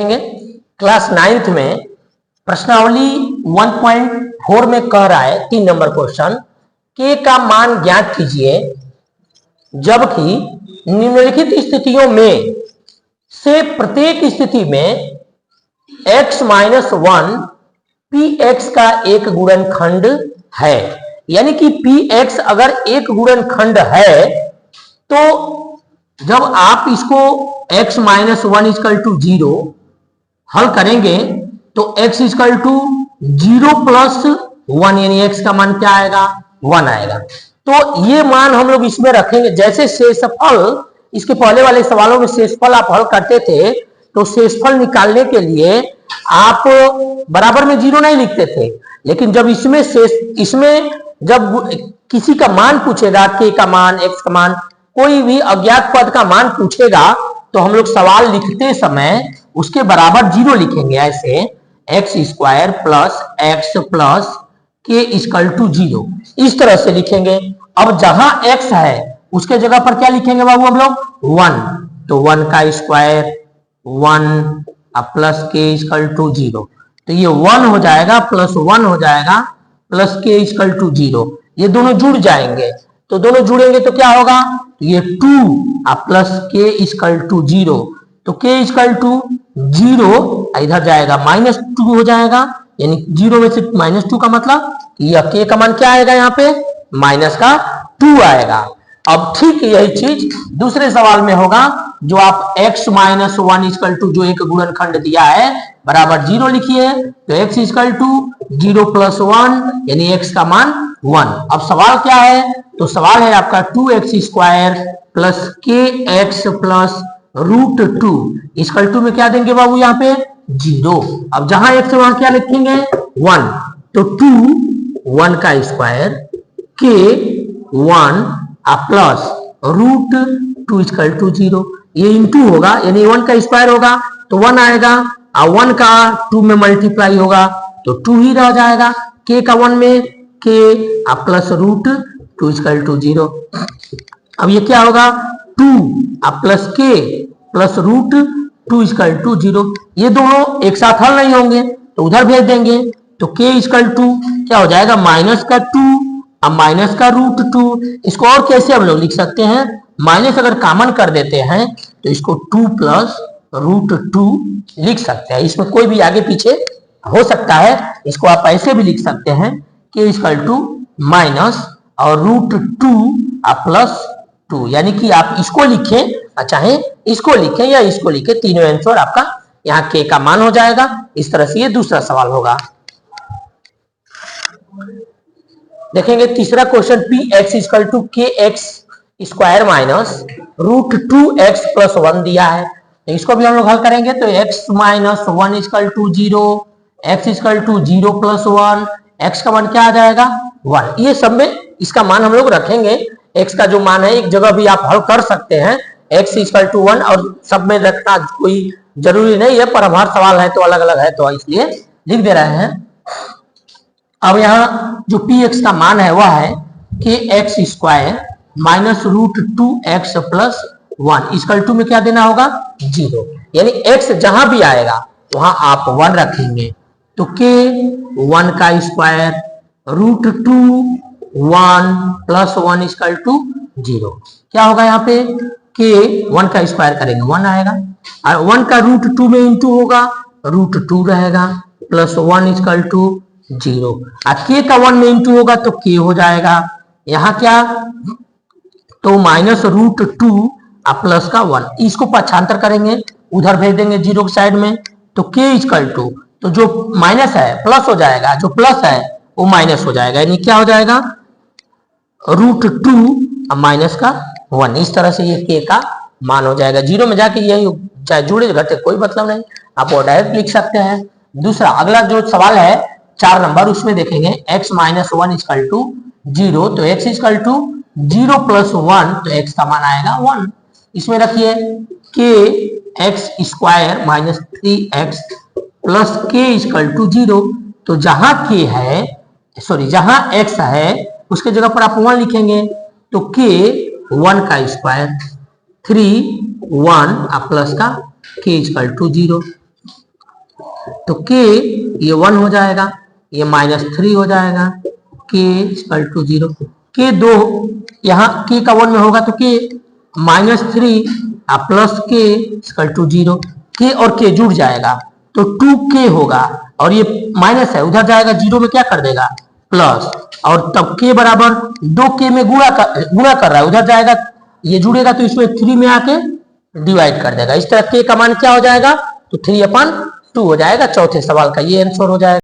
देखेंगे class 9th में प्रश्नावली 1.4 में कह रहा है 3 नंबर क्वेश्चन के का मान ज्ञात कीजिए जबकि निम्नलिखित स्थितियों में से प्रत्येक स्थिति में x माइनस 1 px का एक गुणनखंड है। यानी कि px अगर एक गुणनखंड है तो जब आप इसको x माइनस 1 इजकल टू 0 हल करेंगे तो x इजकल टू 0 प्लस 1 यानी x का मान क्या आएगा 1 आएगा। तो ये मान हम लोग इसमें रखेंगे। जैसे शेषफल इसके पहले वाले सवालों में शेषफल आप हल करते थे तो शेषफल निकालने के लिए आप बराबर में 0 नहीं लिखते थे, लेकिन जब इसमें जब किसी का मान पूछेगा k का मान x का मान कोई भी अज्ञात पद का मान पूछेगा तो हम लोग सवाल लिखते समय उसके बराबर 0 लिखेंगे। ऐसे x square plus x plus के इक्वल टू 0 इस तरह से लिखेंगे। अब जहां x है उसके जगह पर क्या लिखेंगे बाबू हम लोग 1, तो 1 का स्क्वायर 1 प्लस के इक्वल टू 0, तो ये 1 हो जाएगा प्लस 1 हो जाएगा प्लस के इक्वल टू 0। ये दोनों जुड़ जाएंगे तो दोनों जुड़ेंगे तो क्या होगा ये 2 प्लस के इक्वल टू 0, तो के इक्वल टू 0 इधर जाएगा माइनस 2 हो जाएगा। यानी 0 में से माइनस 2 का मतलब यह के का मान क्या आएगा यहाँ पे माइनस का 2 आएगा। अब ठीक यही चीज दूसरे सवाल में होगा जो आप x माइनस 1 इक्वल टू जो एक गुणनखंड दिया है बराबर 0 लिखिए तो x इक्वल टू 0 प्लस 1 यानी x का मान 1। अब सवाल क्या है तो सवाल है आपका 2x square plus k x plus root 2 equal to में क्या देंगे बाबू यहाँ पे 0। अब जहां x वहां क्या लिखेंगे 1, तो 2 1 का स्क्वायर के 1 प्लस रूट 2 इक्वल टू 0, ये इंटू होगा यानी 1 का स्क्वायर होगा तो 1 आएगा और 1 का 2 में मल्टीप्लाई होगा तो 2 ही रह जाएगा। के का 1 में के प्लस रूट 2 इक्वल टू 0। अब ये क्या होगा 2 प्लस के प्लस रूट 2 इक्वल टू 0, ये दोनों एक साथ हल नहीं होंगे तो उधर भेज देंगे तो के इक्वल टू क्या हो जाएगा माइनस का 2 अब माइनस का रूट 2। इसको और कैसे हम लोग लिख सकते हैं माइनस अगर कॉमन कर देते हैं तो इसको 2 प्लस रूट 2 लिख सकते हैं। इसमें कोई भी आगे पीछे हो सकता है, इसको आप ऐसे भी लिख सकते हैं के इक्वल टू माइनस और रूट 2 प्लस 2, यानी कि आप इसको लिखें चाहे इसको लिखें या इसको लिखें, तीनों आंसर आपका यहाँ के का मान हो जाएगा। इस तरह से ये दूसरा सवाल होगा। देखेंगे तीसरा question P x equal to k x square minus root 2x plus 1 दिया है, तो इसको भी हम लोग हल करेंगे तो x minus 1 equal to 0, x equal to 0 plus 1, x का मान क्या आ जाएगा 1। ये सब में इसका मान हम लोग रखेंगे। x का जो मान है एक जगह भी आप हल कर सकते हैं x इक्वल टू 1 और सब में रखना कोई जरूरी नहीं है, पर हमारा सवाल है तो अलग अलग है तो इसलिए लिख दे रहे हैं। अब यहाँ जो px का मान है वह है कि x square minus root 2x plus 1 equal to में क्या देना होगा 0, यानी x जहां भी आएगा वहां आप 1 रखेंगे तो k 1 का square root 2 1 plus 1 equal to 0। क्या होगा यहाँ पे k 1 का स्क्वायर करेंगे 1 आएगा और 1 का रूट 2 में इंटू होगा रूट 2 रहेगा प्लस 1 इक्वल टू 0 और k का 1 में इंटू होगा तो k हो जाएगा यहाँ क्या तो माइनस रूट 2 प्लस का 1, इसको पक्षांतर करेंगे उधर भेज देंगे 0 की साइड में तो k इक्वल टू तो जो माइनस है प्लस हो जाएगा, जो प्लस है वो माइनस हो जाएगा, यानी क्या हो जाएगा रूट 2 माइनस का 1। इस तरह से ये k का मान हो जाएगा। 0 में जाके यही चाहे जुड़े घटे कोई मतलब नहीं, आप वो डायरेक्ट लिख सकते हैं। दूसरा अगला जो सवाल है 4 नंबर उसमें देखेंगे x माइनस 1 इक्वल टू 0, तो x इक्वल टू 0 प्लस 1 तो x का मान आएगा 1। इसमें रखिए के x square minus 3x plus के इक्वल टू 0, तो जहां k है जहां x है उसके जगह पर आप 1 लिखेंगे तो k 1 का स्क्वायर 3 1 प्लस का k इक्वल टू 0। तो के ये 1 हो जाएगा, ये -3 हो जाएगा, के इक्वल टू 0। के 2 यहाँ के का 1 में होगा तो के -3 प्लस के इक्वल टू 0। के और के जुड़ जाएगा तो 2k होगा, और ये माइनस है उधर जाएगा 0 में क्या कर देगा प्लस, और तब के बराबर 2k में गुणा कर रहा है, उधर जाएगा ये जुड़ेगा तो इसमें 3 में आके डिवाइड कर देगा। इस तरह के का मान क्या हो जाएगा तो 3/2 हो जाएगा। चौथे सवाल का ये आंसर हो जाएगा।